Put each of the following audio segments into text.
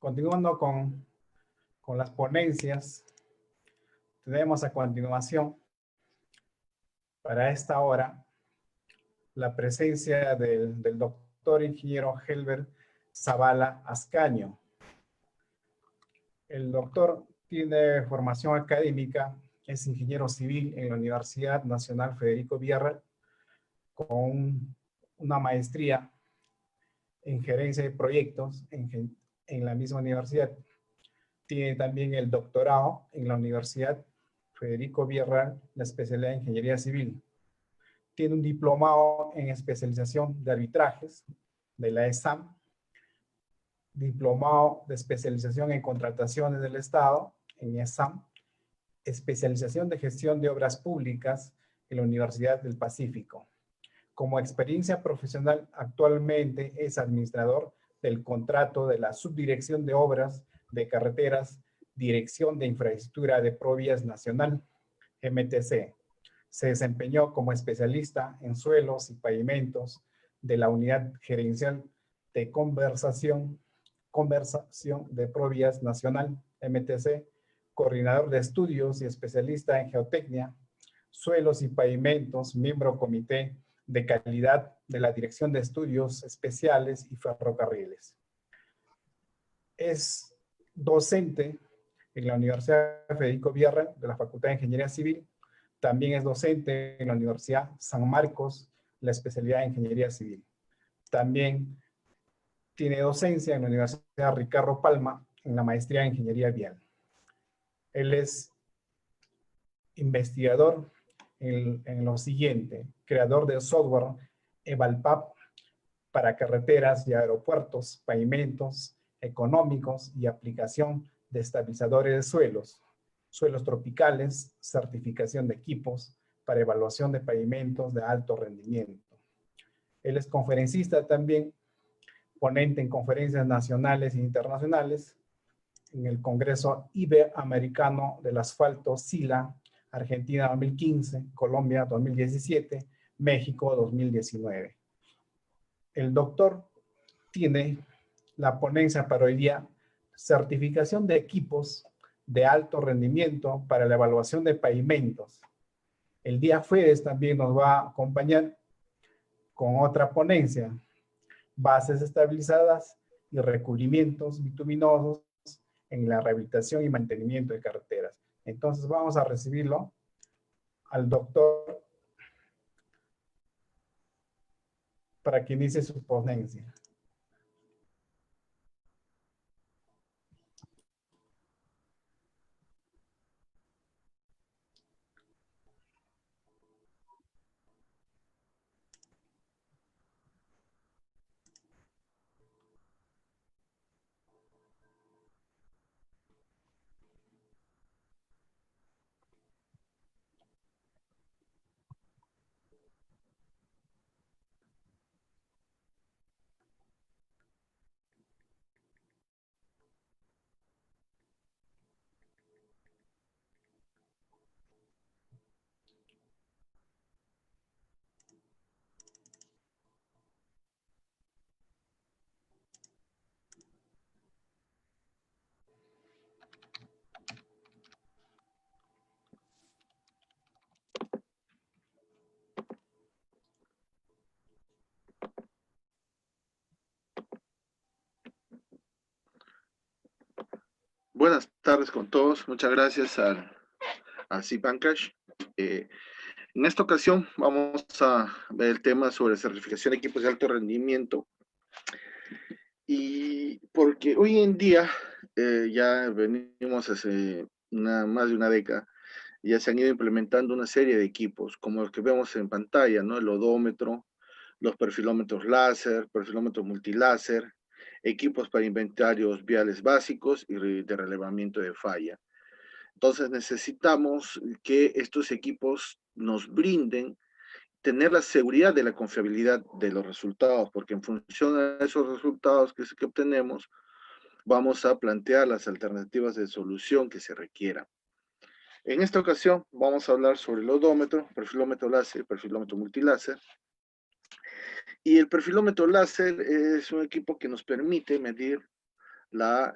Continuando con las ponencias, tenemos a continuación, para esta hora, la presencia del doctor ingeniero Helber Zavala Ascaño. El doctor tiene formación académica, es ingeniero civil en la Universidad Nacional Federico Villarreal, con una maestría en gerencia de proyectos en la misma universidad. Tiene también el doctorado en la Universidad Federico Villarreal, la especialidad en ingeniería civil. Tiene un diplomado en especialización de arbitrajes de la ESAM, diplomado de especialización en contrataciones del Estado en ESAM, especialización de gestión de obras públicas en la Universidad del Pacífico. Como experiencia profesional, actualmente es administrador del contrato de la Subdirección de Obras de Carreteras, Dirección de Infraestructura de Provías Nacional, MTC. Se desempeñó como especialista en suelos y pavimentos de la Unidad Gerencial de Conversación de Provías Nacional, MTC, coordinador de estudios y especialista en geotecnia, suelos y pavimentos, miembro comité de calidad de la Dirección de Estudios Especiales y Ferrocarriles. Es docente en la Universidad Federico Villarreal de la Facultad de Ingeniería Civil. También es docente en la Universidad San Marcos, la especialidad de Ingeniería Civil. También tiene docencia en la Universidad Ricardo Palma en la maestría en Ingeniería Vial. Él es investigador en lo siguiente: creador de software Evalpap para carreteras y aeropuertos, pavimentos económicos y aplicación de estabilizadores de suelos, suelos tropicales, certificación de equipos para evaluación de pavimentos de alto rendimiento. Él es conferencista también, ponente en conferencias nacionales e internacionales, en el Congreso Iberoamericano del Asfalto, SILA, Argentina 2015, Colombia 2017, México 2019. El doctor tiene la ponencia para hoy día: certificación de equipos de alto rendimiento para la evaluación de pavimentos. El día jueves también nos va a acompañar con otra ponencia: bases estabilizadas y recubrimientos bituminosos en la rehabilitación y mantenimiento de carreteras. Entonces vamos a recibirlo al doctor para que inicie su ponencia. Buenas tardes con todos. Muchas gracias al CIPANCASH. En esta ocasión vamos a ver el tema sobre certificación de equipos de alto rendimiento. Y porque hoy en día, ya venimos hace más de una década, ya se han ido implementando una serie de equipos, como los que vemos en pantalla, ¿no? El odómetro, los perfilómetros láser, perfilómetros multiláser, equipos para inventarios viales básicos y de relevamiento de falla. Entonces necesitamos que estos equipos nos brinden tener la seguridad de la confiabilidad de los resultados, porque en función de esos resultados que obtenemos, vamos a plantear las alternativas de solución que se requieran. En esta ocasión vamos a hablar sobre el odómetro, perfilómetro láser y perfilómetro multiláser. Y el perfilómetro láser es un equipo que nos permite medir la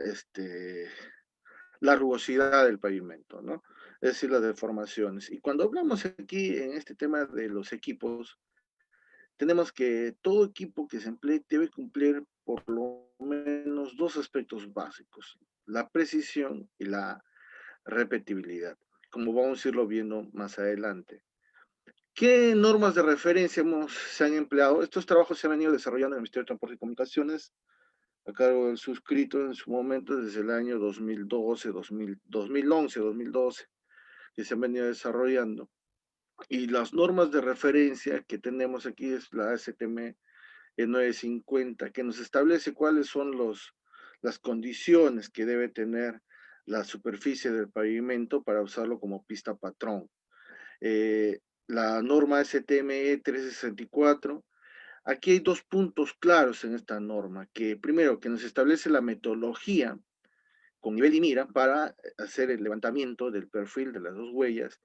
rugosidad del pavimento, ¿no? Es decir, las deformaciones. Y cuando hablamos aquí en este tema de los equipos, tenemos que todo equipo que se emplee debe cumplir por lo menos dos aspectos básicos, la precisión y la repetibilidad, como vamos a irlo viendo más adelante. ¿Qué normas de referencia se han empleado? Estos trabajos se han venido desarrollando en el Ministerio de Transporte y Comunicaciones a cargo del suscrito en su momento desde el año 2012, 2011, 2012, que se han venido desarrollando. Y las normas de referencia que tenemos aquí es la ASTM 950, que nos establece cuáles son las condiciones que debe tener la superficie del pavimento para usarlo como pista patrón. La norma STME 364. Aquí hay dos puntos claros en esta norma, que primero, que nos establece la metodología con nivel y mira para hacer el levantamiento del perfil de las dos huellas.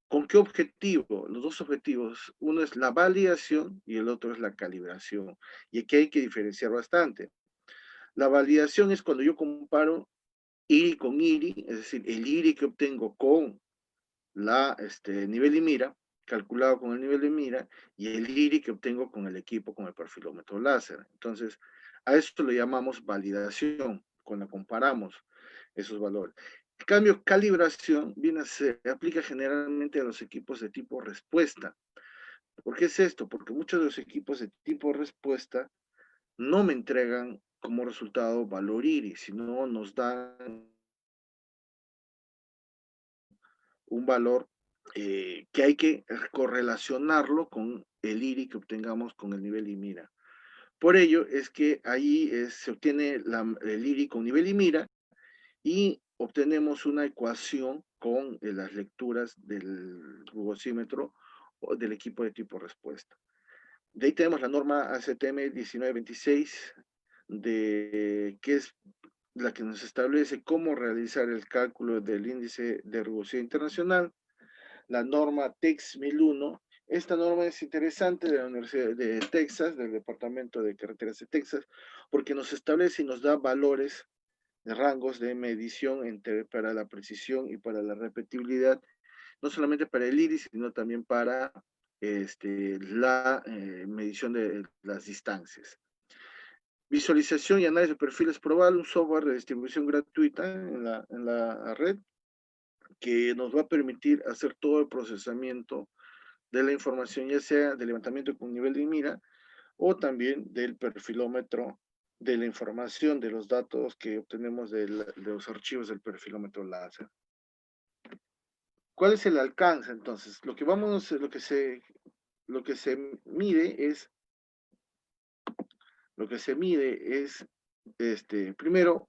¿Con qué objetivo? Los dos objetivos, uno es la validación y el otro es la calibración. Y aquí hay que diferenciar bastante. La validación es cuando yo comparo IRI con IRI, es decir, el IRI que obtengo con nivel y mira, calculado con el nivel de mira, y el IRI que obtengo con el equipo, con el perfilómetro láser. Entonces, a esto le llamamos validación, cuando comparamos esos valores. En cambio, calibración se aplica generalmente a los equipos de tipo respuesta. ¿Por qué es esto? Porque muchos de los equipos de tipo respuesta no me entregan como resultado valor IRI, sino nos dan un valor que hay que correlacionarlo con el IRI que obtengamos con el nivel y mira. Por ello es que ahí se obtiene el IRI con nivel y mira y obtenemos una ecuación con las lecturas del rugosímetro o del equipo de tipo respuesta. De ahí tenemos la norma ACTM 1926, que es la que nos establece cómo realizar el cálculo del índice de rugosidad internacional, la norma TEX 1001. Esta norma es interesante de la Universidad de Texas, del Departamento de Carreteras de Texas, porque nos establece y nos da valores de rangos de medición para la precisión y para la repetibilidad, no solamente para el iris, sino también para la medición de las distancias. Visualización y análisis de perfiles probables, un software de distribución gratuita en la red, que nos va a permitir hacer todo el procesamiento de la información, ya sea de levantamiento con nivel de mira o también del perfilómetro, de la información, de los datos que obtenemos de los archivos del perfilómetro láser. ¿Cuál es el alcance? Entonces, lo que se mide es, primero,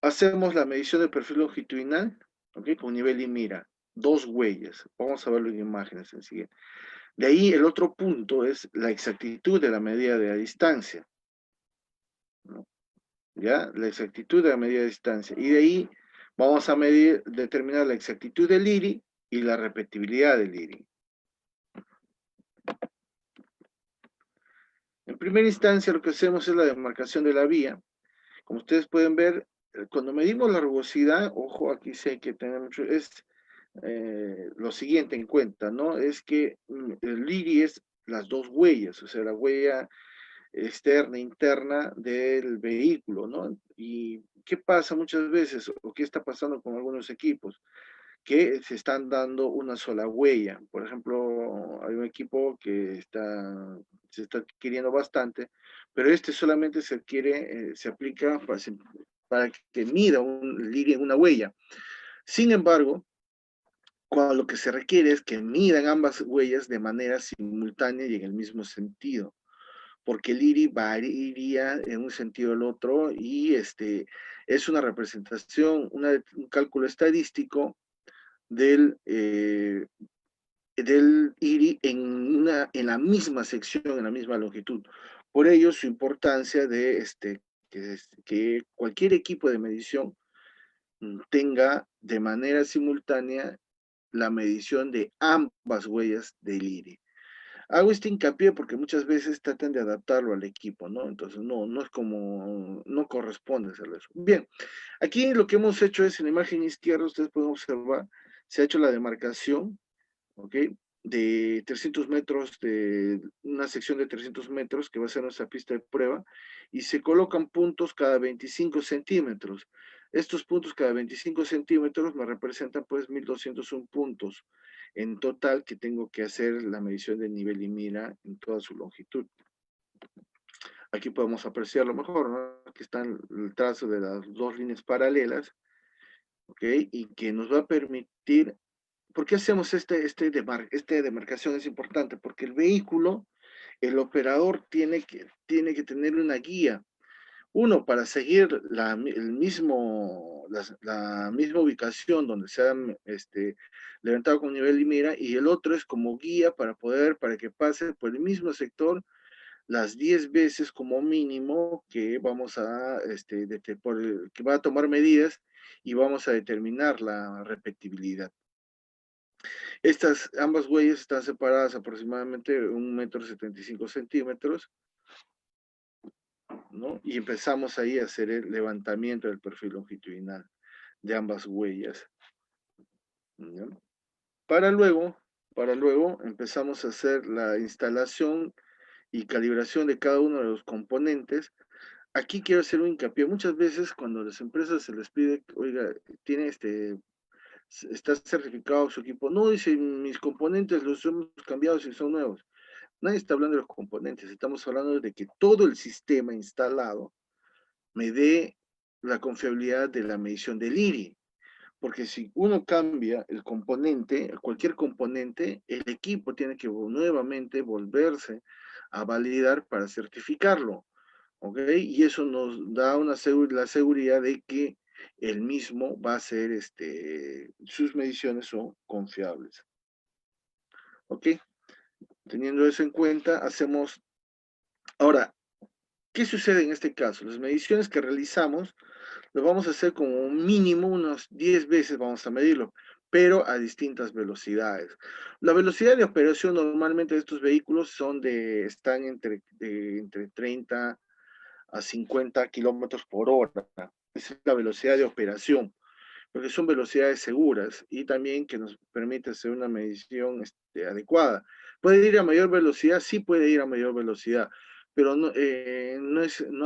hacemos la medición del perfil longitudinal, ¿ok? Con nivel y mira, dos huellas. Vamos a verlo en imágenes en siguiente. De ahí el otro punto es la exactitud de la medida de la distancia, ¿no? ¿Ya? La exactitud de la medida de distancia. Y de ahí vamos a determinar la exactitud del IRI y la repetibilidad del IRI. En primera instancia, lo que hacemos es la demarcación de la vía. Como ustedes pueden ver, cuando medimos la rugosidad, ojo, aquí sí hay que tener mucho, es lo siguiente en cuenta, ¿no? Es que el IRI es las dos huellas, o sea, la huella externa e interna del vehículo, ¿no? ¿Y qué pasa muchas veces, o qué está pasando con algunos equipos? Que se están dando una sola huella. Por ejemplo, hay un equipo que se está adquiriendo bastante, pero este solamente se aplica para que mida una huella. Sin embargo, lo que se requiere es que midan ambas huellas de manera simultánea y en el mismo sentido, porque el IRI varía en un sentido o el otro y es una representación, un cálculo estadístico del IRI en la misma sección, en la misma longitud. Por ello, su importancia de que cualquier equipo de medición tenga de manera simultánea la medición de ambas huellas del IRI. Hago este hincapié porque muchas veces tratan de adaptarlo al equipo, ¿no? Entonces, no es como, no corresponde hacerlo eso. Bien, aquí lo que hemos hecho es, en la imagen izquierda, ustedes pueden observar, se ha hecho la demarcación, ¿ok? De 300 metros, de una sección de 300 metros, que va a ser nuestra pista de prueba, y se colocan puntos cada 25 centímetros. Estos puntos cada 25 centímetros me representan pues 1201 puntos en total que tengo que hacer la medición de nivel y mira en toda su longitud. Aquí podemos apreciarlo mejor, ¿no? Aquí está el trazo de las dos líneas paralelas, ¿ok? Y que nos va a permitir. ¿Por qué hacemos esta demarcación? Es importante porque el vehículo, el operador tiene que tener una guía. Uno, para seguir la misma ubicación donde se ha levantado con nivel y mira, y el otro es como guía para que pase por el mismo sector las 10 veces como mínimo que vamos a, que va a tomar medidas y vamos a determinar la repetibilidad. Estas ambas huellas están separadas aproximadamente 1,75 metros, ¿no? Y empezamos ahí a hacer el levantamiento del perfil longitudinal de ambas huellas, ¿no? Para luego, empezamos a hacer la instalación y calibración de cada uno de los componentes. Aquí quiero hacer un hincapié. Muchas veces cuando a las empresas se les pide, oiga, tiene está certificado su equipo. No, dice, mis componentes los hemos cambiado si son nuevos. Nadie está hablando de los componentes, estamos hablando de que todo el sistema instalado me dé la confiabilidad de la medición del IRI. Porque si uno cambia el componente, cualquier componente, el equipo tiene que nuevamente volverse a validar para certificarlo. ¿Ok? Y eso nos da la seguridad de que el mismo va a ser, sus mediciones son confiables. ¿Ok? Teniendo eso en cuenta, hacemos. Ahora, ¿qué sucede en este caso? Las mediciones que realizamos, lo vamos a hacer como mínimo unos 10 veces, vamos a medirlo, pero a distintas velocidades. La velocidad de operación normalmente de estos vehículos están entre 30 a 50 kilómetros por hora. Esa es la velocidad de operación, porque son velocidades seguras y también que nos permite hacer una medición adecuada. ¿Puede ir a mayor velocidad? Sí puede ir a mayor velocidad, pero no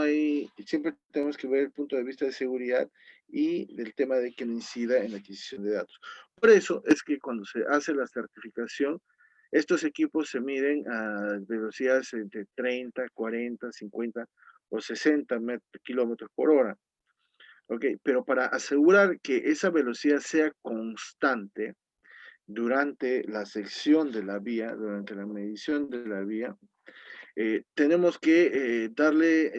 hay, siempre tenemos que ver el punto de vista de seguridad y del tema de que no incida en la adquisición de datos. Por eso es que cuando se hace la certificación, estos equipos se miden a velocidades entre 30, 40, 50 o 60 kilómetros por hora. Ok, pero para asegurar que esa velocidad sea constante durante la sección de la vía, durante la medición de la vía, tenemos que darle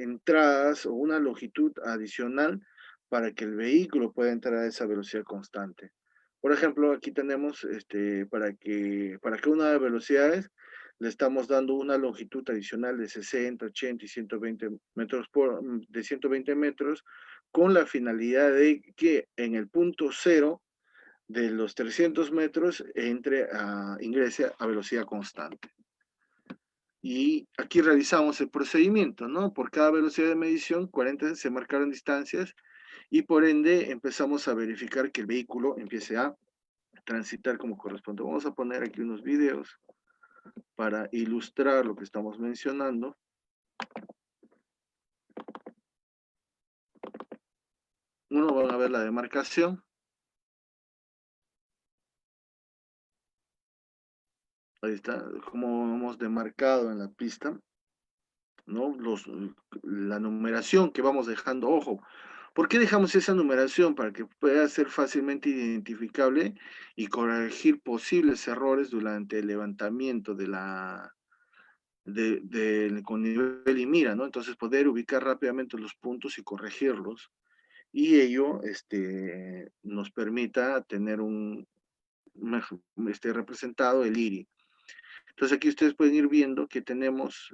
entradas o una longitud adicional para que el vehículo pueda entrar a esa velocidad constante. Por ejemplo, aquí tenemos para que una de velocidades le estamos dando una longitud adicional de 60, 80 y 120 metros de 120 metros con la finalidad de que en el punto cero de los 300 metros ingrese a velocidad constante. Y aquí realizamos el procedimiento, ¿no? Por cada velocidad de medición, 40 se marcaron distancias y por ende empezamos a verificar que el vehículo empiece a transitar como corresponde. Vamos a poner aquí unos videos para ilustrar lo que estamos mencionando. Uno, van a ver la demarcación. Ahí está, como hemos demarcado en la pista, ¿no? La numeración que vamos dejando, ojo, ¿por qué dejamos esa numeración? Para que pueda ser fácilmente identificable y corregir posibles errores durante el levantamiento con nivel y mira, ¿no? Entonces poder ubicar rápidamente los puntos y corregirlos y ello nos permita tener representado el IRI. Entonces aquí ustedes pueden ir viendo que tenemos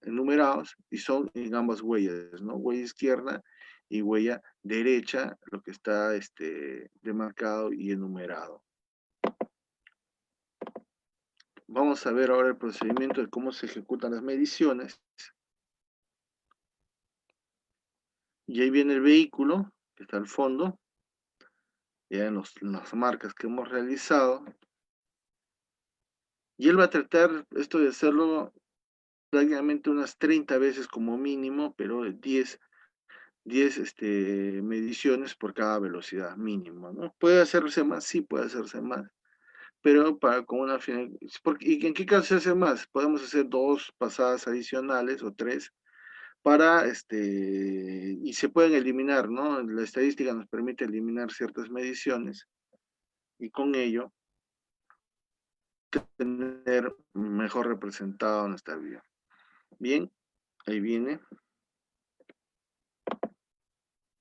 enumerados y son en ambas huellas, ¿no? Huella izquierda y huella derecha, lo que está demarcado y enumerado. vamos a ver ahora el procedimiento de cómo se ejecutan las mediciones. Y ahí viene el vehículo, que está al fondo, ya en las marcas que hemos realizado. Y él va a tratar esto de hacerlo prácticamente unas 30 veces como mínimo, pero 10 mediciones por cada velocidad mínima, ¿no? ¿Puede hacerse más? Sí, puede hacerse más, pero con una final. ¿Y en qué caso se hace más? Podemos hacer 2 pasadas adicionales o 3 para, y se pueden eliminar, ¿no? La estadística nos permite eliminar ciertas mediciones y con ello tener mejor representado nuestra vía. Bien, ahí viene.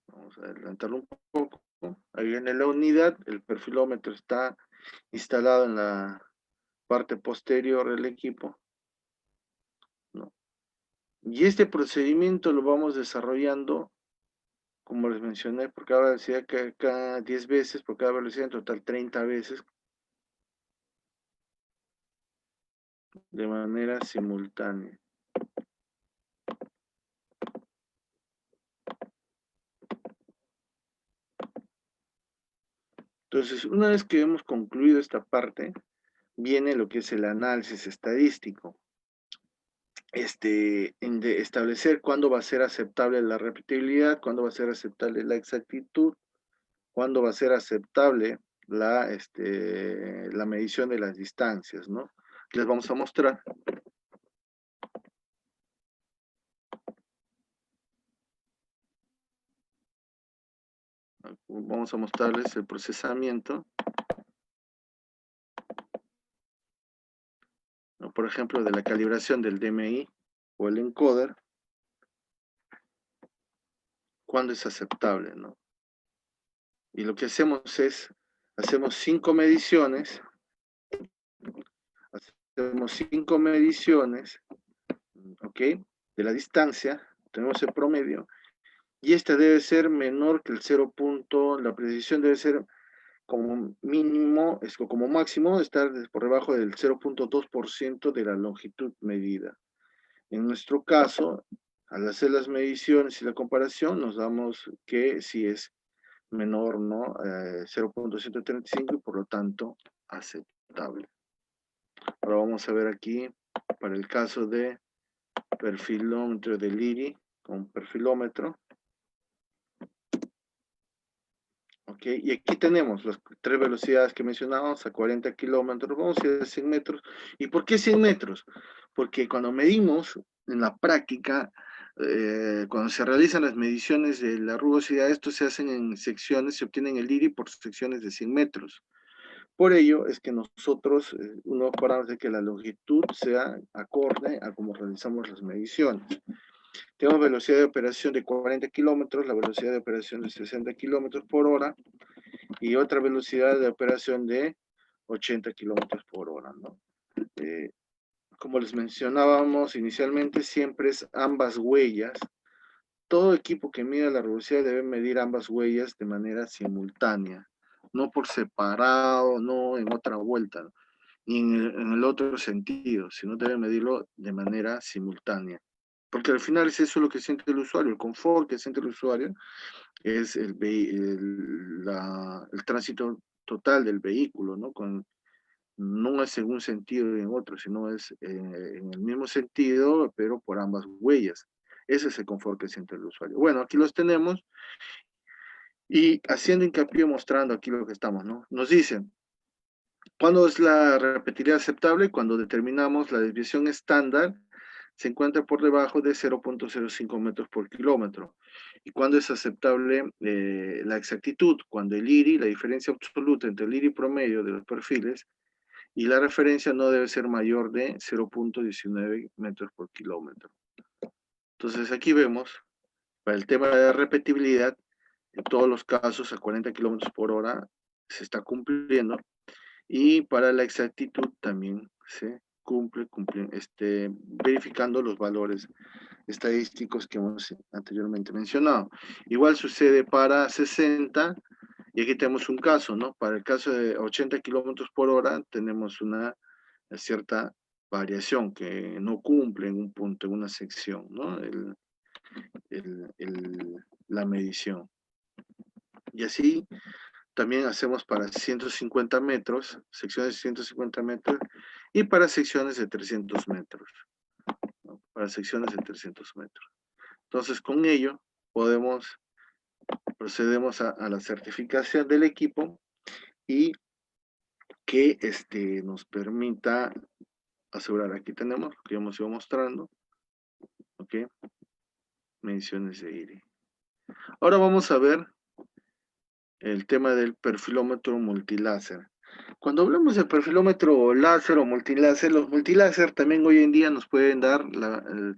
Vamos a adelantarlo un poco. Ahí viene la unidad, el perfilómetro está instalado en la parte posterior del equipo, ¿no? Y este procedimiento lo vamos desarrollando, como les mencioné, por cada velocidad, cada 10 veces, por cada velocidad, en total 30 veces, de manera simultánea. Entonces, una vez que hemos concluido esta parte, viene lo que es el análisis estadístico. De establecer cuándo va a ser aceptable la repetibilidad, cuándo va a ser aceptable la exactitud, cuándo va a ser aceptable la medición de las distancias, ¿no? Les vamos a mostrar. Vamos a mostrarles el procesamiento, ¿no? Por ejemplo, de la calibración del DMI o el encoder, cuándo es aceptable, ¿no? Y lo que hacemos es, hacemos 5 mediciones, ¿ok? De la distancia, tenemos el promedio, y esta debe ser menor que el 0. La precisión debe ser como mínimo, como máximo, estar por debajo del 0.2% de la longitud medida. En nuestro caso, al hacer las mediciones y la comparación, nos damos que si es menor, ¿no? 0.135 y por lo tanto aceptable. Ahora vamos a ver aquí, para el caso de perfilómetro del IRI con perfilómetro. Ok, y aquí tenemos las 3 velocidades que mencionábamos a 40 kilómetros, vamos a ir a 100 metros. ¿Y por qué 100 metros? Porque cuando medimos en la práctica, cuando se realizan las mediciones de la rugosidad, esto se hacen en secciones, se obtienen el IRI por secciones de 100 metros. Por ello es que nosotros, uno paramos de que la longitud sea acorde a cómo realizamos las mediciones. Tenemos velocidad de operación de 40 kilómetros, la velocidad de operación de 60 kilómetros por hora y otra velocidad de operación de 80 kilómetros por hora, ¿no? Como les mencionábamos inicialmente, siempre es ambas huellas. Todo equipo que mida la rugosidad debe medir ambas huellas de manera simultánea, no por separado, no en otra vuelta, ¿no? Ni en el otro sentido, sino debe medirlo de manera simultánea. Porque al final es eso lo que siente el usuario, el confort que siente el usuario es el tránsito total del vehículo, ¿no? No es en un sentido y en otro, sino es en el mismo sentido, pero por ambas huellas. Ese es el confort que siente el usuario. Bueno, aquí los tenemos y haciendo hincapié, mostrando aquí lo que estamos, ¿no? Nos dicen, ¿cuándo es la repetibilidad aceptable? Cuando determinamos la desviación estándar se encuentra por debajo de 0.05 metros por kilómetro. ¿Y cuándo es aceptable la exactitud? Cuando el IRI, la diferencia absoluta entre el IRI promedio de los perfiles y la referencia no debe ser mayor de 0.19 metros por kilómetro. Entonces aquí vemos, para el tema de la repetibilidad, en todos los casos a 40 kilómetros por hora se está cumpliendo, y para la exactitud también se cumple verificando los valores estadísticos que hemos anteriormente mencionado. Igual sucede para 60, y aquí tenemos un caso, ¿no? Para el caso de 80 kilómetros por hora tenemos una cierta variación que no cumple en un punto, en una sección, ¿no? La medición. Y así también hacemos para 150 metros, secciones de 150 metros, y para secciones de 300 metros, ¿no? Para secciones de 300 metros. Entonces, con ello, procedemos a la certificación del equipo y que nos permita asegurar. Aquí tenemos, que ya hemos ido mostrando, ¿ok? Mediciones de IRI. Ahora vamos a ver el tema del perfilómetro multiláser. Cuando hablamos de perfilómetro láser o multiláser, los multiláser también hoy en día nos pueden dar,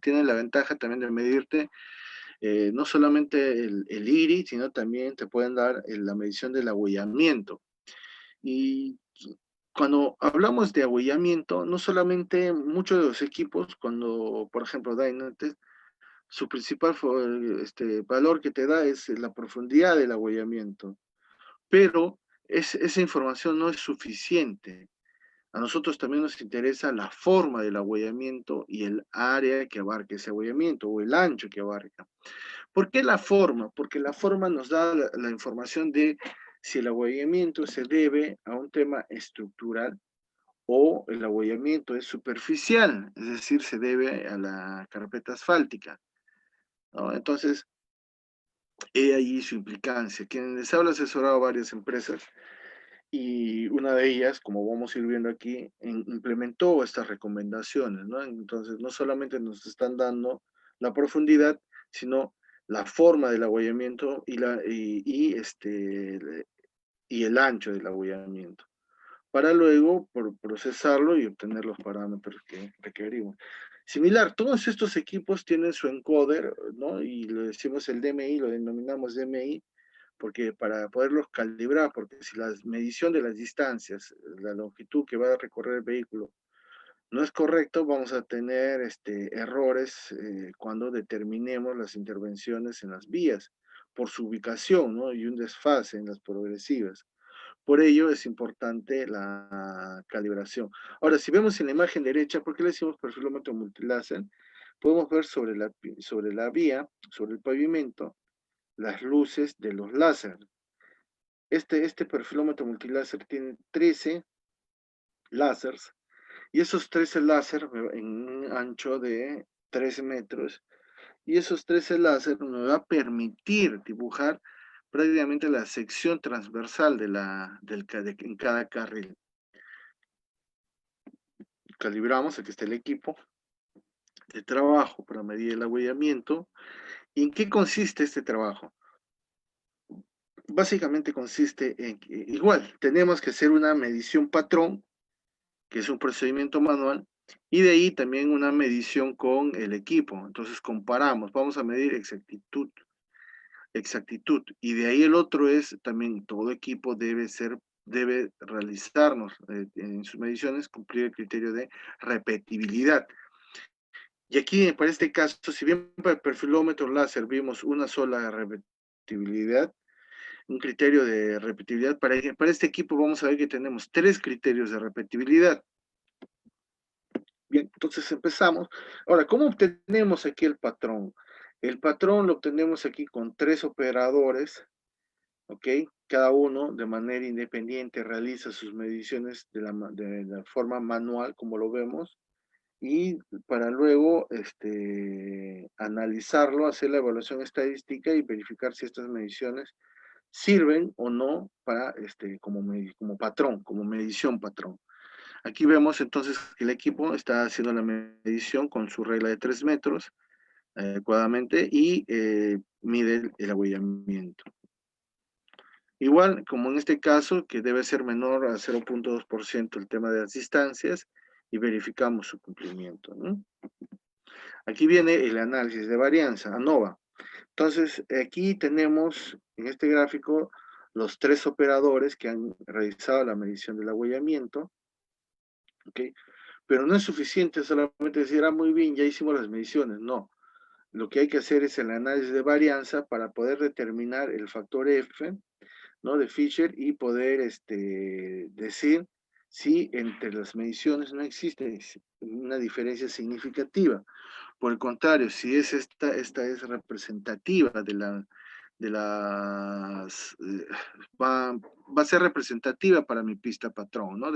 tienen la ventaja también de medirte no solamente el IRI, sino también te pueden dar la medición del agüellamiento. Y cuando hablamos de agüellamiento, no solamente muchos de los equipos, cuando, por ejemplo, Dynatex, su principal valor que te da es la profundidad del agüellamiento, pero esa información no es suficiente. A nosotros también nos interesa la forma del agüellamiento y el área que abarca ese agüellamiento o el ancho que abarca. ¿Por qué la forma? Porque la forma nos da la información de si el agüellamiento se debe a un tema estructural o el agüellamiento es superficial, es decir, se debe a la carpeta asfáltica, ¿no? Entonces, he ahí su implicancia. Quien les habla ha asesorado a varias empresas y una de ellas, como vamos a ir viendo aquí, implementó estas recomendaciones, ¿no? Entonces, no solamente nos están dando la profundidad, sino la forma del agüellamiento y el ancho del agüellamiento, para luego procesarlo y obtener los parámetros que requerimos. Similar, todos estos equipos tienen su encoder, ¿no? Y le decimos el DMI, lo denominamos DMI, porque para poderlos calibrar, porque si la medición de las distancias, la longitud que va a recorrer el vehículo no es correcto, vamos a tener errores cuando determinemos las intervenciones en las vías por su ubicación, ¿no? Y un desfase en las progresivas. Por ello es importante la calibración. Ahora, si vemos en la imagen derecha, ¿por qué le decimos perfilómetro multiláser? Podemos ver sobre la vía, sobre el pavimento, las luces de los láser. Este perfilómetro multiláser tiene 13 láseres y esos 13 láser en un ancho de 13 metros y esos 13 láser nos va a permitir dibujar prácticamente la sección transversal en cada carril. Calibramos, aquí está el equipo de trabajo para medir el agüellamiento. ¿Y en qué consiste este trabajo? Básicamente consiste en que, igual, tenemos que hacer una medición patrón, que es un procedimiento manual, y de ahí también una medición con el equipo. Entonces comparamos, vamos a medir exactitud, y de ahí el otro es también todo equipo debe realizarnos en sus mediciones, cumplir el criterio de repetibilidad. Y aquí, para este caso, si bien para el perfilómetro láser vimos una sola repetibilidad, un criterio de repetibilidad, para este equipo vamos a ver que tenemos 3 criterios de repetibilidad. Bien, entonces empezamos. Ahora, ¿cómo obtenemos aquí el patrón? El patrón lo obtenemos aquí con 3 operadores, ¿ok? Cada uno de manera independiente realiza sus mediciones de la forma manual, como lo vemos, y para luego analizarlo, hacer la evaluación estadística y verificar si estas mediciones sirven o no para como patrón, como medición patrón. Aquí vemos entonces que el equipo está haciendo la medición con su regla de 3 metros adecuadamente y mide el agüellamiento. Igual, como en este caso, que debe ser menor a 0.2% el tema de las distancias y verificamos su cumplimiento, ¿no? Aquí viene el análisis de varianza, ANOVA. Entonces, aquí tenemos en este gráfico los 3 operadores que han realizado la medición del agüellamiento, ¿ok? Pero no es suficiente solamente decir, muy bien, ya hicimos las mediciones, no. Lo que hay que hacer es el análisis de varianza para poder determinar el factor F, ¿no? De Fisher y poder decir si entre las mediciones no existe una diferencia significativa. Por el contrario, si es esta es representativa de las, va a ser representativa para mi pista patrón, ¿no?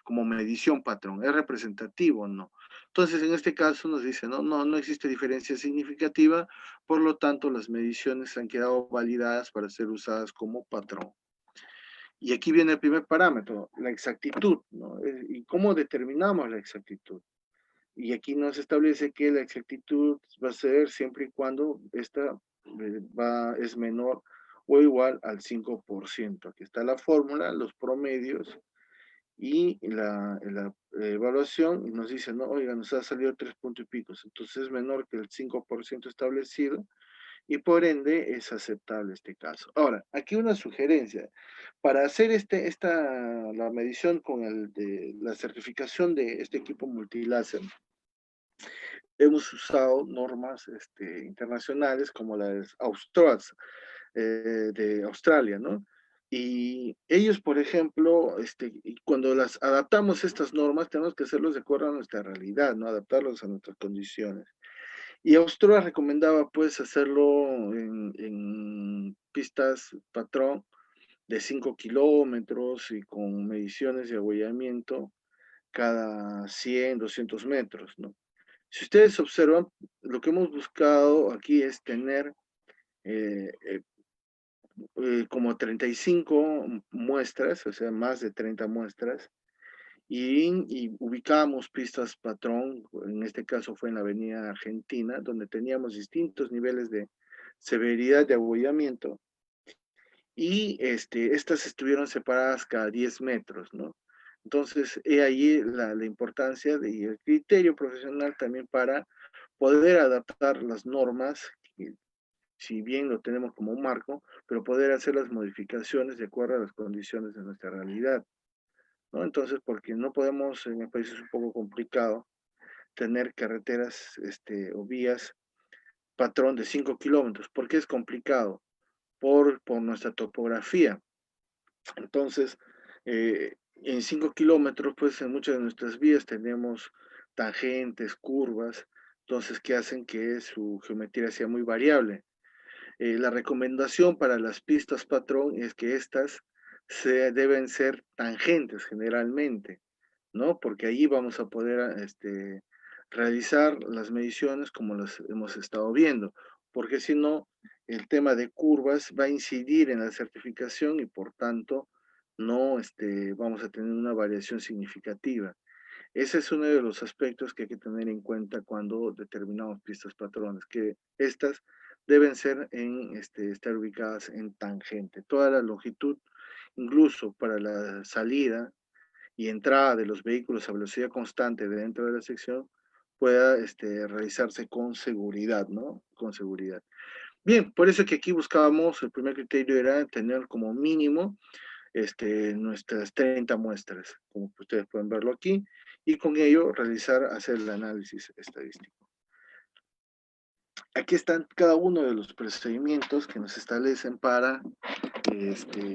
Como medición patrón, ¿es representativo o no? Entonces, en este caso nos dice, no existe diferencia significativa, por lo tanto, las mediciones han quedado validadas para ser usadas como patrón. Y aquí viene el primer parámetro, la exactitud, ¿no? ¿Y cómo determinamos la exactitud? Y aquí nos establece que la exactitud va a ser siempre y cuando esta es menor o igual al 5%. Aquí está la fórmula, los promedios y la evaluación, y nos dice, no, oiga, nos ha salido 3 puntos y pico, entonces es menor que el 5% establecido, y por ende es aceptable este caso. Ahora, aquí una sugerencia. Para hacer la medición con la certificación de este equipo multiláser, hemos usado normas internacionales como las Australs de Australia, ¿no? Y ellos, por ejemplo, cuando las adaptamos estas normas, tenemos que hacerlos de acuerdo a nuestra realidad, ¿no? Adaptarlos a nuestras condiciones. Y Australia recomendaba, pues, hacerlo en pistas patrón de 5 kilómetros y con mediciones de abollamiento cada 100, 200 metros, ¿no? Si ustedes observan, lo que hemos buscado aquí es tener eh, eh, como 35 muestras, o sea, más de 30 muestras, y ubicamos pistas patrón, en este caso fue en la avenida Argentina, donde teníamos distintos niveles de severidad de abollamiento, y estas estuvieron separadas cada 10 metros, ¿no? Entonces, he ahí la importancia y el criterio profesional también para poder adaptar las normas, si bien lo tenemos como un marco, pero poder hacer las modificaciones de acuerdo a las condiciones de nuestra realidad, ¿no? Entonces, porque no podemos, en el país es un poco complicado, tener carreteras o vías patrón de 5 kilómetros. ¿Por qué es complicado? Por nuestra topografía. Entonces, en 5 kilómetros, pues en muchas de nuestras vías tenemos tangentes, curvas, entonces que hacen que su geometría sea muy variable. La recomendación para las pistas patrón es que estas deben ser tangentes generalmente, ¿no? Porque allí vamos a poder realizar las mediciones como las hemos estado viendo, porque si no, el tema de curvas va a incidir en la certificación y por tanto no vamos a tener una variación significativa. Ese es uno de los aspectos que hay que tener en cuenta cuando determinamos pistas patrones, que estas deben ser estar ubicadas en tangente. Toda la longitud, incluso para la salida y entrada de los vehículos a velocidad constante dentro de la sección, pueda realizarse con seguridad, ¿no? Con seguridad. Bien, por eso que aquí buscábamos, el primer criterio era tener como mínimo nuestras 30 muestras, como ustedes pueden verlo aquí, y con ello hacer el análisis estadístico. Aquí están cada uno de los procedimientos que nos establecen para el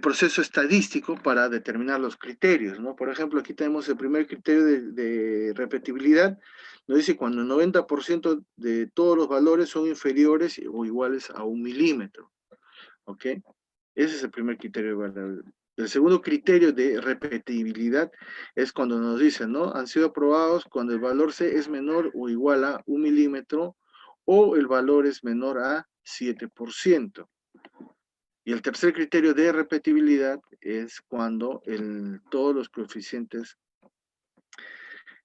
proceso estadístico para determinar los criterios, ¿no? Por ejemplo, aquí tenemos el primer criterio de repetibilidad, nos dice cuando el 90% de todos los valores son inferiores o iguales a 1 milímetro, ¿ok? Ese es el primer criterio de el segundo criterio de repetibilidad es cuando nos dicen, ¿no? Han sido aprobados cuando el valor C es menor o igual a 1 milímetro o el valor es menor a 7%. Y el tercer criterio de repetibilidad es cuando todos los coeficientes,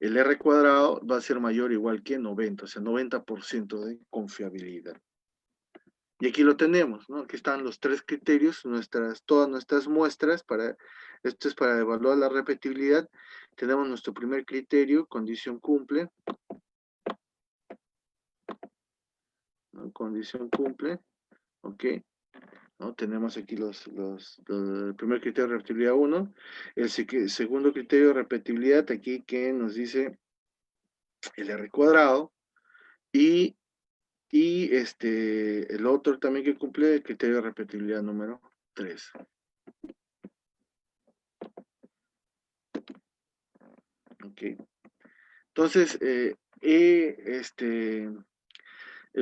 el R cuadrado va a ser mayor o igual que 90, o sea, 90% de confiabilidad. Y aquí lo tenemos, ¿no? Aquí están los tres criterios, todas nuestras muestras, esto es para evaluar la repetibilidad. Tenemos nuestro primer criterio, condición cumple. ¿No? Condición cumple, ¿ok? ¿No? Tenemos aquí el primer criterio de repetibilidad 1. El segundo criterio de repetibilidad, aquí que nos dice el R cuadrado. Y el otro también que cumple el criterio de repetibilidad número 3. Ok. Entonces, el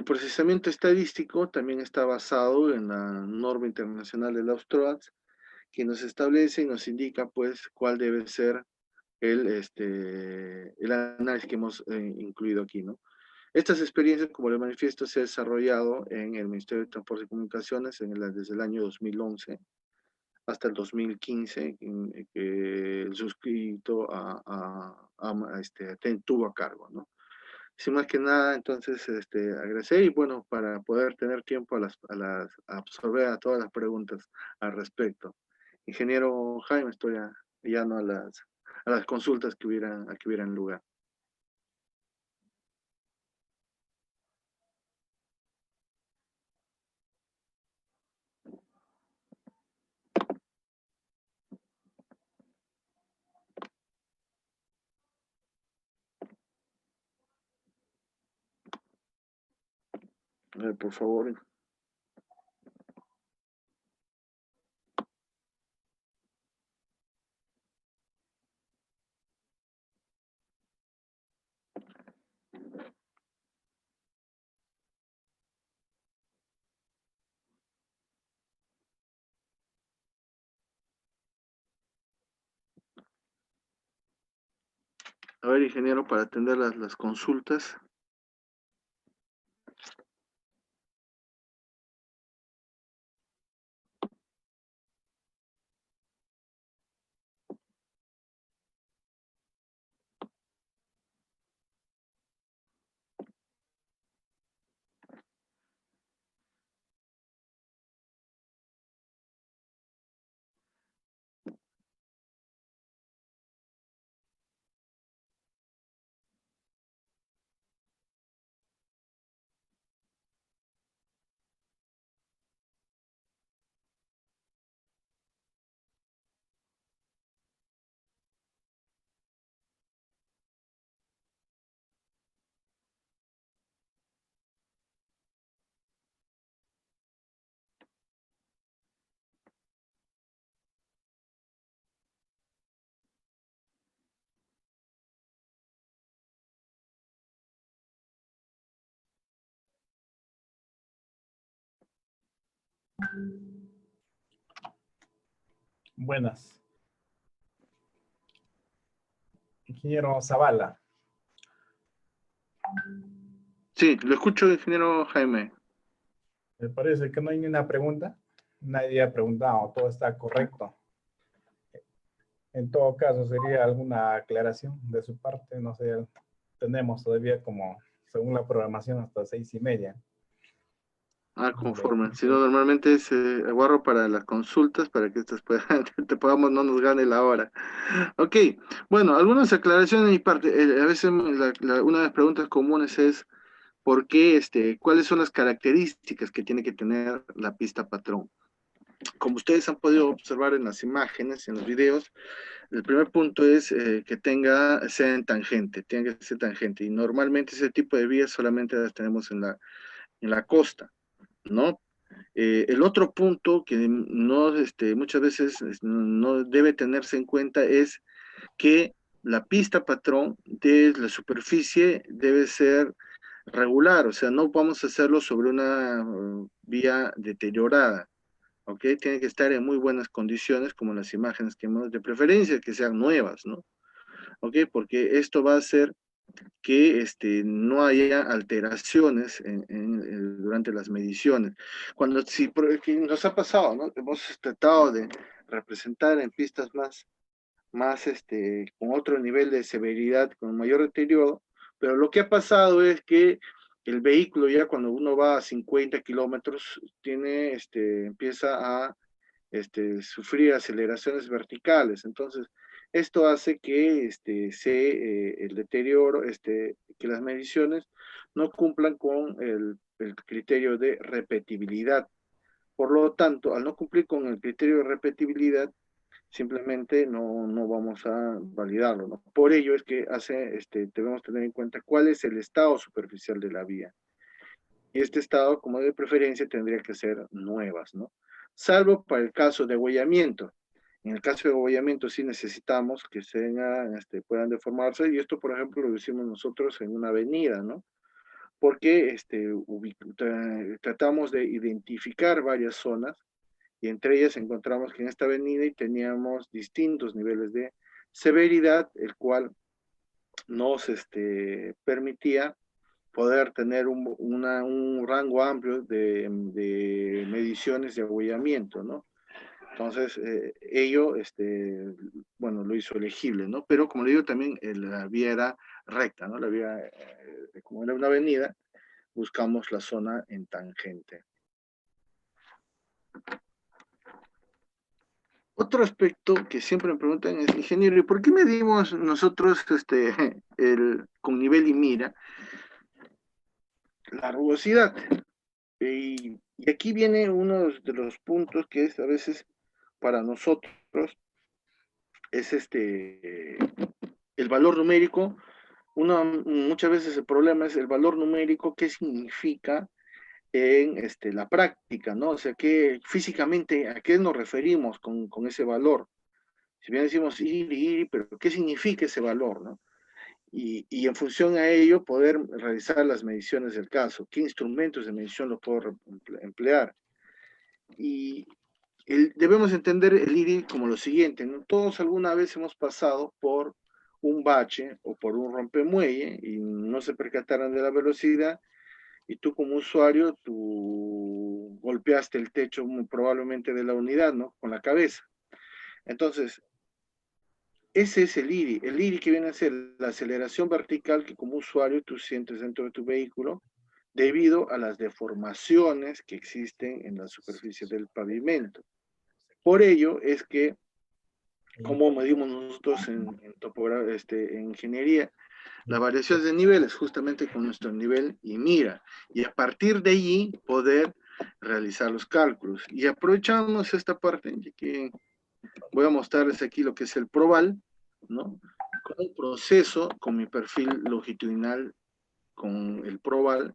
procesamiento estadístico también está basado en la norma internacional de los TROATS, que nos establece y nos indica, pues, cuál debe ser el análisis que hemos incluido aquí, ¿no? Estas experiencias, como le manifiesto, se ha desarrollado en el Ministerio de Transporte y Comunicaciones desde el año 2011 hasta el 2015, que el suscrito tuvo a cargo, ¿no? Sin más que nada, entonces, agradecer y bueno, para poder tener tiempo a absorber a todas las preguntas al respecto. Ingeniero Jaime, estoy ya no a las consultas que hubieran lugar. Por favor. A ver, ingeniero, para atender las consultas. Buenas. Ingeniero Zavala. Sí, lo escucho, ingeniero Jaime. Me parece que no hay ni una pregunta. Nadie ha preguntado, todo está correcto. En todo caso, sería alguna aclaración de su parte. No sé, tenemos todavía como, según la programación, hasta 6:30. Conforme. Si no, normalmente aguardo para las consultas para que estas no nos gane la hora. Ok, bueno, algunas aclaraciones de mi parte. A veces una de las preguntas comunes es ¿por qué, cuáles son las características que tiene que tener la pista patrón? Como ustedes han podido observar en las imágenes, en los videos, el primer punto es que sea en tangente, tenga que ser tangente. Y normalmente ese tipo de vías solamente las tenemos en la costa, ¿no? El otro punto que no, muchas veces no debe tenerse en cuenta es que la pista patrón de la superficie debe ser regular, o sea, no vamos a hacerlo sobre una vía deteriorada, ¿ok? Tiene que estar en muy buenas condiciones, como las imágenes que hemos, de preferencia que sean nuevas, ¿no? ¿Ok? Porque esto va a hacer que no haya alteraciones durante las mediciones. Que nos ha pasado, ¿no? Hemos tratado de representar en pistas con otro nivel de severidad, con mayor deterioro, pero lo que ha pasado es que el vehículo ya cuando uno va a 50 kilómetros empieza a sufrir aceleraciones verticales. Entonces, esto hace que el deterioro, que las mediciones no cumplan con el criterio de repetibilidad. Por lo tanto, al no cumplir con el criterio de repetibilidad, simplemente no vamos a validarlo, ¿no? Por ello es que debemos tener en cuenta cuál es el estado superficial de la vía. Y este estado, como de preferencia, tendría que ser nuevas, ¿no? Salvo para el caso de abollamiento. En el caso de abollamiento sí necesitamos que puedan deformarse, y esto, por ejemplo, lo hicimos nosotros en una avenida, ¿no? Porque tratamos de identificar varias zonas, y entre ellas encontramos que en esta avenida y teníamos distintos niveles de severidad, el cual nos permitía poder tener un rango amplio de mediciones de abollamiento, ¿no? Entonces, ello, bueno, lo hizo elegible, ¿no? Pero como le digo, también la vía era recta, ¿no? La vía, como era una avenida, buscamos la zona en tangente. Otro aspecto que siempre me preguntan es, ingeniero, ¿y por qué medimos nosotros con nivel y mira la rugosidad? Y aquí viene uno de los puntos que es a veces para nosotros, es el valor numérico. Muchas veces el problema es el valor numérico, qué significa en la práctica, ¿no? O sea, físicamente, ¿a qué nos referimos con ese valor? Si bien decimos ir, pero ¿qué significa ese valor, no? Y en función a ello poder realizar las mediciones del caso. ¿Qué instrumentos de medición lo puedo emplear? Y debemos entender el IRI como lo siguiente, ¿no? Todos alguna vez hemos pasado por un bache o por un rompemuelle y no se percataron de la velocidad, y tú como usuario, tú golpeaste el techo muy probablemente de la unidad, ¿no? Con la cabeza. Entonces, ese es el IRI. El IRI que viene a ser la aceleración vertical que como usuario tú sientes dentro de tu vehículo debido a las deformaciones que existen en la superficie del pavimento. Por ello es que, como medimos nosotros en ingeniería, las variaciones de niveles justamente con nuestro nivel y mira, y a partir de allí poder realizar los cálculos. Y aprovechamos esta parte, que voy a mostrarles aquí lo que es el Proval, ¿no? Con un proceso, con mi perfil longitudinal, con el Proval,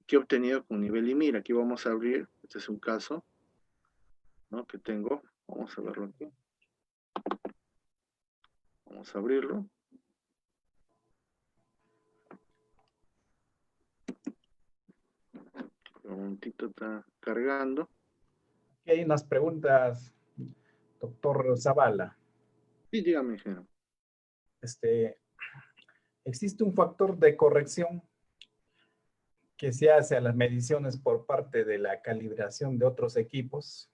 que he obtenido con nivel y mira. Aquí vamos a abrir, este es un caso, ¿no? Que tengo, vamos a verlo aquí. Vamos a abrirlo. Un momentito, está cargando. Aquí hay unas preguntas, doctor Zavala. Sí, dígame, ingeniero. ¿Existe un factor de corrección que se hace a las mediciones por parte de la calibración de otros equipos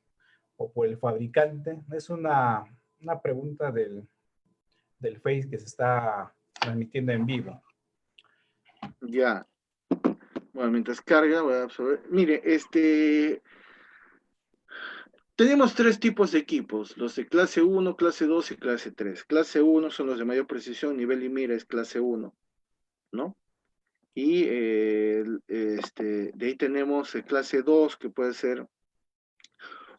o por el fabricante? Es una pregunta del Face que se está transmitiendo en vivo. Ya. Bueno, mientras carga, voy a absorber. Mire, tenemos tres tipos de equipos, los de clase 1, clase 2 y clase 3. Clase 1 son los de mayor precisión, nivel y mira es clase 1, ¿no? Y de ahí tenemos el clase 2, que puede ser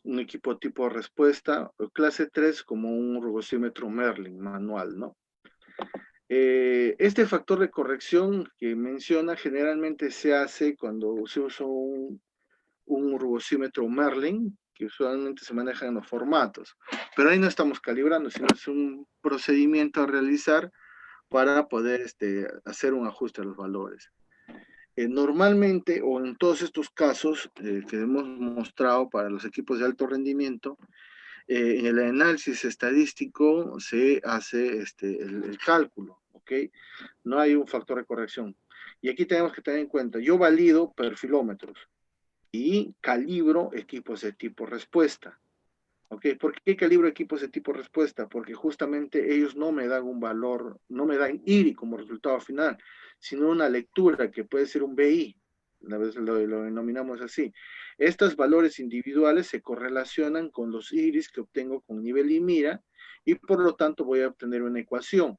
un equipo tipo respuesta, o clase 3 como un rugosímetro Merlin manual, ¿no? Este factor de corrección que menciona generalmente se hace cuando se usa un rugosímetro Merlin, que usualmente se maneja en los formatos. Pero ahí no estamos calibrando, sino es un procedimiento a realizar para poder hacer un ajuste a los valores. Normalmente, o en todos estos casos que hemos mostrado para los equipos de alto rendimiento, en el análisis estadístico se hace el cálculo, ¿ok? No hay un factor de corrección. Y aquí tenemos que tener en cuenta, yo valido perfilómetros y calibro equipos de tipo respuesta. ¿Ok? ¿Por qué calibro equipos de tipo respuesta? Porque justamente ellos no me dan un valor, no me dan IRI como resultado final, sino una lectura que puede ser un BI. A veces lo denominamos así. Estos valores individuales se correlacionan con los IRIs que obtengo con nivel y mira, y por lo tanto voy a obtener una ecuación.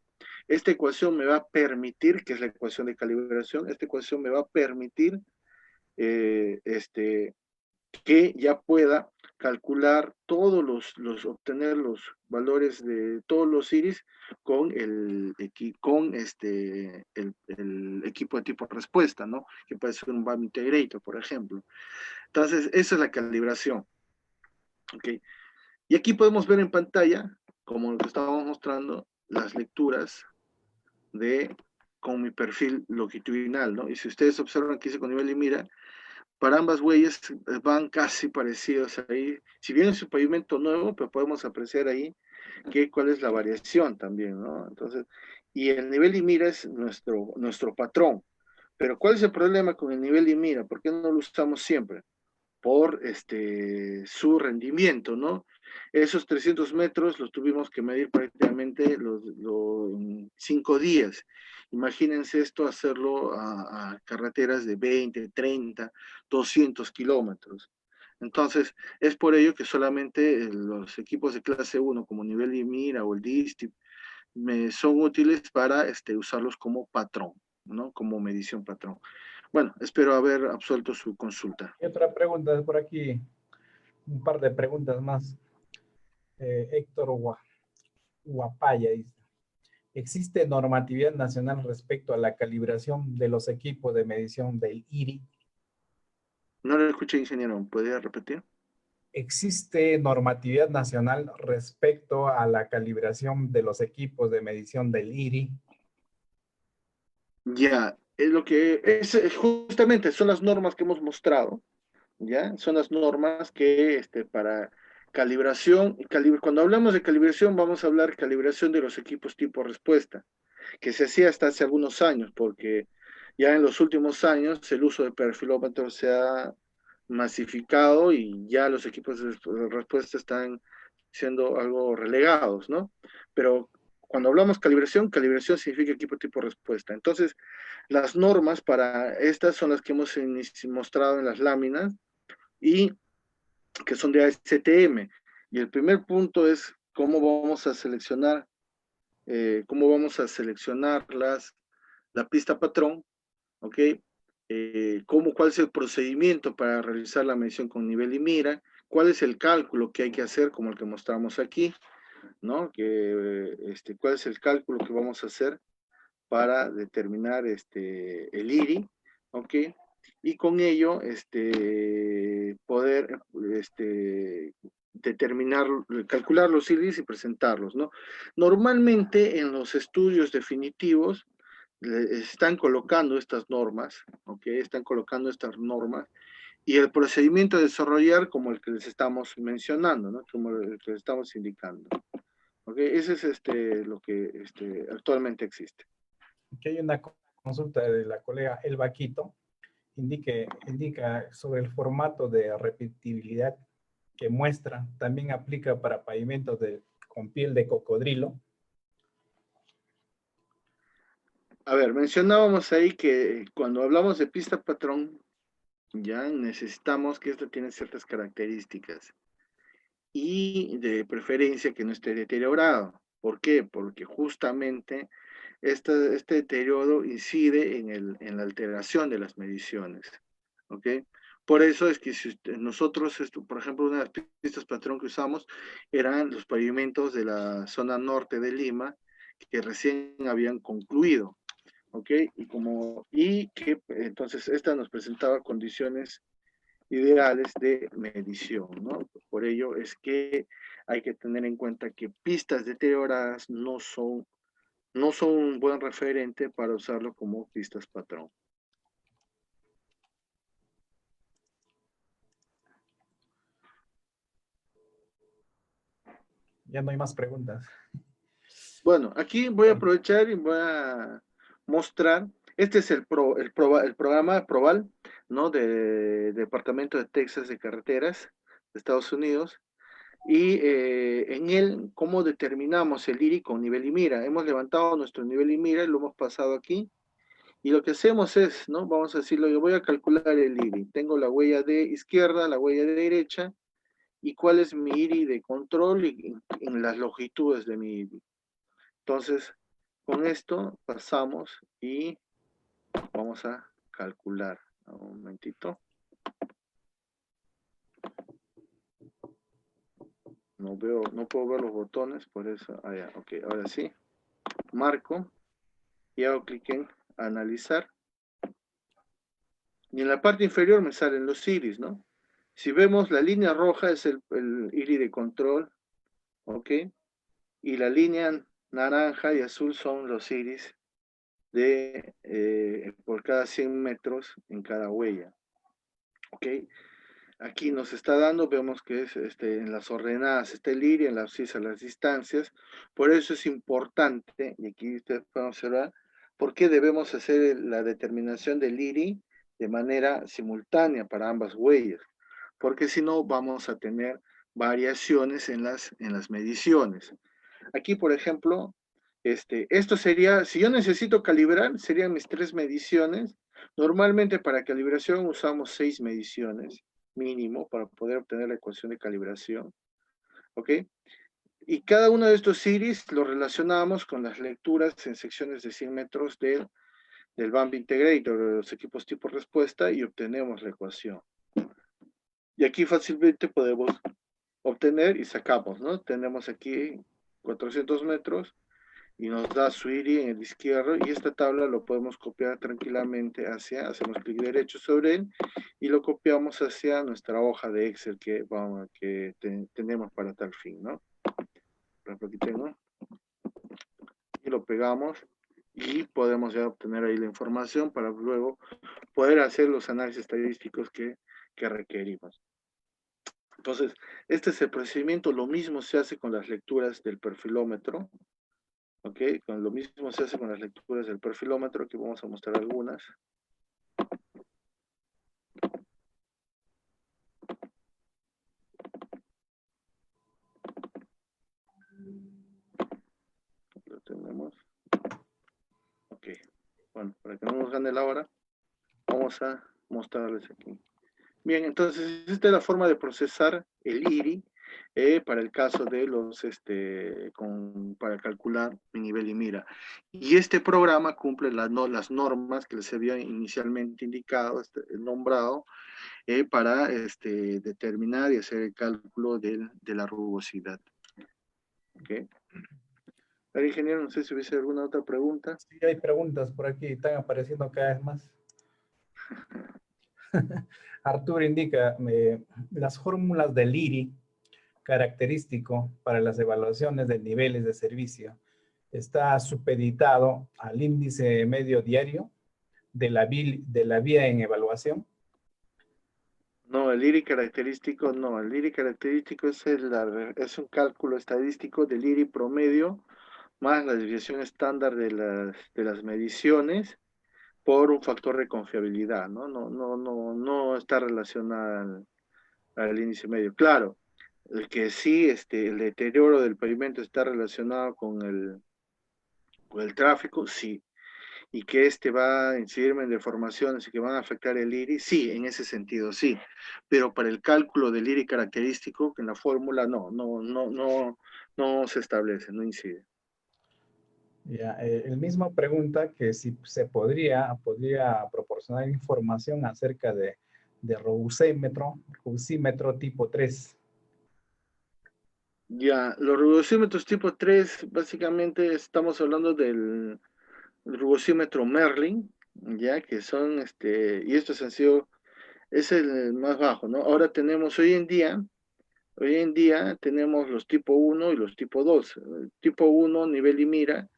Esta ecuación me va a permitir, que es la ecuación de calibración, esta ecuación me va a permitir que ya pueda calcular todos obtener los valores de todos los iris con el equipo de tipo respuesta, ¿no? Que puede ser un BAM Integrator, por ejemplo. Entonces, esa es la calibración. ¿Ok? Y aquí podemos ver en pantalla, como lo que estábamos mostrando, las lecturas con mi perfil longitudinal, ¿no? Y si ustedes observan que hice con nivel y mira, para ambas huellas van casi parecidos ahí. Si bien es un pavimento nuevo, pero podemos apreciar ahí cuál es la variación también, ¿no? Entonces, y el nivel y mira es nuestro patrón. Pero ¿cuál es el problema con el nivel y mira? ¿Por qué no lo usamos siempre? Por su rendimiento, ¿no? Esos 300 metros los tuvimos que medir prácticamente en 5 días. Imagínense esto hacerlo a carreteras de 20, 30, 200 kilómetros. Entonces, es por ello que solamente los equipos de clase 1 como nivel y mira o el DISTIP son útiles para usarlos como patrón, ¿no? Como medición patrón. Bueno, espero haber absuelto su consulta. Y otra pregunta por aquí, un par de preguntas más. Héctor Guapaya dice, ¿existe normatividad nacional respecto a la calibración de los equipos de medición del IRI? No lo escuché, ingeniero. ¿Podría repetir? ¿Existe normatividad nacional respecto a la calibración de los equipos de medición del IRI? Ya, es lo que es justamente son las normas que hemos mostrado, ¿ya? Son las normas que para calibración, cuando hablamos de calibración vamos a hablar calibración de los equipos tipo respuesta, que se hacía hasta hace algunos años, porque ya en los últimos años el uso de perfilómetros se ha masificado y ya los equipos de respuesta están siendo algo relegados, ¿no? Pero cuando hablamos calibración, calibración significa equipo tipo respuesta. Entonces, las normas para estas son las que hemos mostrado en las láminas y que son de ASTM. Y el primer punto es cómo vamos a seleccionar, la pista patrón, ¿ok? ¿Cuál es el procedimiento para realizar la medición con nivel y mira? ¿Cuál es el cálculo que hay que hacer, como el que mostramos aquí? ¿No? ¿Cuál es el cálculo que vamos a hacer para determinar el IRI? ¿Ok? Y con ello, poder determinar, calcular los IRIs y presentarlos, ¿no? Normalmente en los estudios definitivos están colocando estas normas, ¿ok? Están colocando estas normas y el procedimiento a desarrollar como el que les estamos mencionando, ¿no? Como el que les estamos indicando. ¿Ok? Ese es lo que actualmente existe. Aquí hay una consulta de la colega Elba Quito. Indica sobre el formato de repetibilidad que muestra. También aplica para pavimentos con piel de cocodrilo. A ver, mencionábamos ahí que cuando hablamos de pista patrón, ya necesitamos que esto tiene ciertas características y de preferencia que no esté deteriorado. ¿Por qué? Porque justamente este deterioro incide en la alteración de las mediciones. ¿Ok? Por eso es que si nosotros, por ejemplo, una de las pistas patrón que usamos eran los pavimentos de la zona norte de Lima que recién habían concluido. ¿Ok? Y que entonces esta nos presentaba condiciones ideales de medición, ¿no? Por ello es que hay que tener en cuenta que pistas deterioradas no son un buen referente para usarlo como pistas patrón. Ya no hay más preguntas. Bueno, aquí voy a aprovechar y voy a mostrar, este es el programa PROVAL, ¿no? De Departamento de Texas de Carreteras de Estados Unidos, y en él, ¿cómo determinamos el IRI con nivel y mira? Hemos levantado nuestro nivel y mira, lo hemos pasado aquí, y lo que hacemos es, ¿no? Vamos a decirlo, yo voy a calcular el IRI. Tengo la huella de izquierda, la huella de derecha, y cuál es mi IRI de control en las longitudes de mi IRI. Entonces, con esto pasamos y vamos a calcular. Un momentito. No puedo ver los botones, por eso. Ah, ya, ok, ahora sí. Marco y hago clic en analizar. Y en la parte inferior me salen los iris, ¿no? Si vemos la línea roja es el IRI de control ¿ok? Y la línea naranja y azul son los iris por cada 100 metros en cada huella, ¿ok? Aquí nos está dando, vemos que es en las ordenadas está el iris, en la abscisa las distancias, por eso es importante, y aquí ustedes pueden observar, por qué debemos hacer la determinación del iris de manera simultánea para ambas huellas, porque si no vamos a tener variaciones en las mediciones. Aquí, por ejemplo, esto sería, si yo necesito calibrar, serían mis 3 mediciones. Normalmente para calibración usamos 6 mediciones mínimo para poder obtener la ecuación de calibración. ¿Ok? Y cada uno de estos iris lo relacionamos con las lecturas en secciones de 100 metros del BAMP Integrator, de los equipos tipo respuesta, y obtenemos la ecuación. Y aquí fácilmente podemos obtener y sacamos, ¿no? Tenemos aquí 400 metros y nos da su IRI en el izquierdo, y esta tabla lo podemos copiar tranquilamente hacemos clic derecho sobre él y lo copiamos hacia nuestra hoja de Excel que tenemos para tal fin, ¿no? Por ejemplo, aquí tengo, y lo pegamos y podemos ya obtener ahí la información para luego poder hacer los análisis estadísticos que requerimos. Entonces, este es el procedimiento, lo mismo se hace con las lecturas del perfilómetro. Ok, con lo mismo se hace con las lecturas del perfilómetro, que vamos a mostrar algunas. Lo tenemos. Ok, bueno, para que no nos gane la hora, vamos a mostrarles aquí. Bien, entonces esta es la forma de procesar el IRI para el caso de para calcular mi nivel y mira. Y este programa cumple las normas que les había inicialmente indicado, nombrado, para determinar y hacer el cálculo de la rugosidad. ¿Ok? A ver, ingeniero, no sé si hubiese alguna otra pregunta. Sí, hay preguntas por aquí, están apareciendo cada vez más. Arturo indica, las fórmulas del IRI característico para las evaluaciones de niveles de servicio está supeditado al índice medio diario de la vía en evaluación. No, el IRI característico no. El IRI característico es un cálculo estadístico del IRI promedio más la desviación estándar de las mediciones por un factor de confiabilidad, ¿no? No está relacionada al índice medio. Claro, el que sí, el deterioro del pavimento está relacionado con el tráfico, sí. Y que va a incidirme en deformaciones y que van a afectar el IRI, sí, en ese sentido, sí. Pero para el cálculo del IRI característico, en la fórmula no se establece, no incide. Ya, el mismo pregunta que si se podría proporcionar información acerca de rugosímetro tipo 3. Ya, los rugosímetros tipo 3, básicamente estamos hablando del rugosímetro Merlin, ya, que son, y estos han sido, es el más bajo, ¿no? Ahora tenemos, hoy en día tenemos los tipo 1 y los tipo 2. El tipo 1, nivel y mira,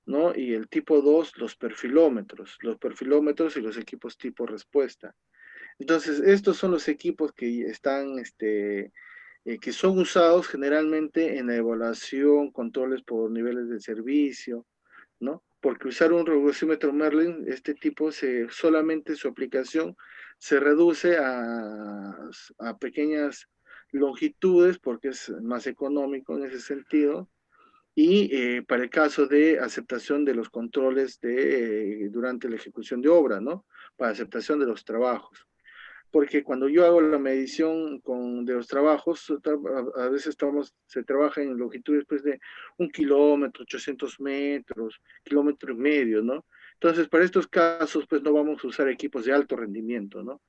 ¿no? Y el tipo 2, los perfilómetros y los equipos tipo respuesta. Entonces, estos son los equipos que están, que son usados generalmente en la evaluación, controles por niveles de servicio, ¿no? Porque usar un rugosímetro Merlin, este tipo solamente su aplicación se reduce a pequeñas longitudes porque es más económico en ese sentido, y para el caso de aceptación de los controles durante la ejecución de obra, ¿no? Para aceptación de los trabajos. Porque cuando yo hago la medición de los trabajos, a veces se trabaja en longitudes pues, de 1 kilómetro, 800 metros, 1,5 kilómetros, ¿no? Entonces, para estos casos, pues no vamos a usar equipos de alto rendimiento, ¿no?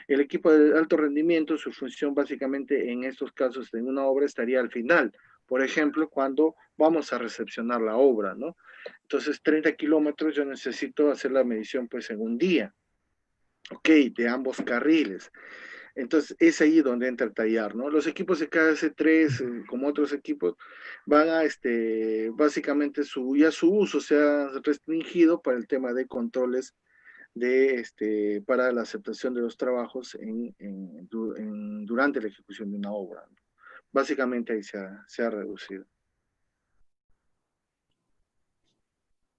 El equipo de alto rendimiento, su función básicamente en estos casos en una obra estaría al final, por ejemplo, cuando vamos a recepcionar la obra, ¿no? Entonces, 30 kilómetros yo necesito hacer la medición pues en un día, ¿ok? De ambos carriles. Entonces, es ahí donde entra el tallar, ¿no? Los equipos de KS3, como otros equipos, van a, básicamente, ya su uso se ha restringido para el tema de controles para la aceptación de los trabajos durante la ejecución de una obra, ¿no? Básicamente ahí se ha reducido.